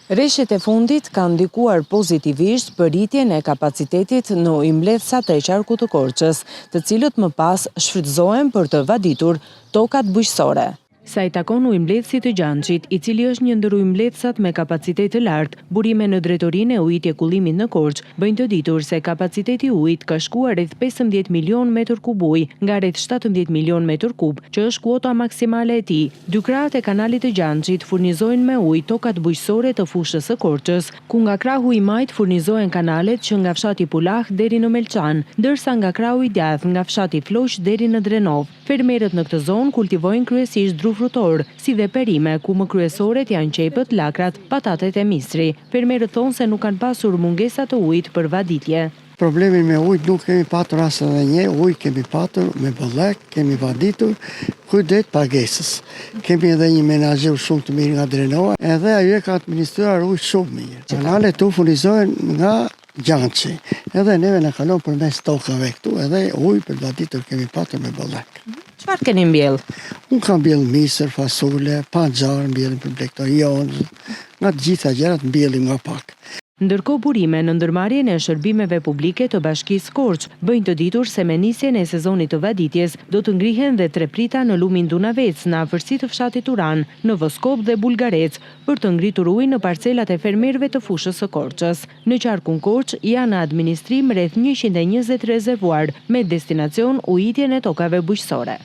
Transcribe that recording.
Reshjet e fundit kanë ndikuar pozitivisht për rritjen e kapacitetit në ymledhsat e qarkut të Korçës, të cilët më pas shfrytëzohen për të vaditur tokat bujqësore. Sa i takon ujmbledhësit të Gjançit, i cili është një ndër ujmbledhësat me kapacitet të lartë, burime në drejtorinë e ujit e kullimit në Korçë bëjnë të ditur se kapaciteti i ujit ka shkuar rreth 15 milion metër kub ujë nga rreth 17 milion metër kub, që është kuota maksimale e tij. Dy krahët e kanalit të Gjançit furnizojnë me ujë tokat bujqësore të fushës së Korçës, ku nga krahu i Majt furnizohen kanalet që nga fshati Pulah deri në Melçan, ndërsa nga krahu i Djath nga fshati Floq deri në Drenov. Fermerët në këtë zonë kultivojnë kryesisht dru frutor, si dhe perime, ku më kryesoret janë qepët, lakrat, patatet e misri. Fermerët thonë se nuk kanë pasur mungesa të ujit për vaditje. Problemin me ujt nuk kemi patur as edhe një, ujt kemi patur me bollek, kemi vaditur, kujdet pagesës. Kemi edhe një menaxher shumë të mirë nga Drenova, edhe ajo ka administruar ujt shumë mirë. Kanalet tu furnizohen nga Gjançi, edhe neve na kalon përmes tokave këtu, edhe ujë për vaditur kemi patur me bollek. Çfarë keni mbjell? Unë kam mbjell misër, fasole, panxar, mbjellim për blektorion, nga të gjitha gjërat mbjellim nga pak. Ndërkohë burime në ndërmarrjen e shërbimeve publike të Bashkisë Korçë bëjnë të ditur se me nisjen e sezonit të vaditjes do të ngrihen dhe treprita në lumin Dunavec në afërsi të fshatit Turan, në Voskop dhe Bulgarec, për të ngritur ujë në parcelat e fermerëve të fushës së Korçës. Në qarkun Korçë janë në administrim rreth 120 rezervuar me destinacion ujitjen e tokave bujqësore.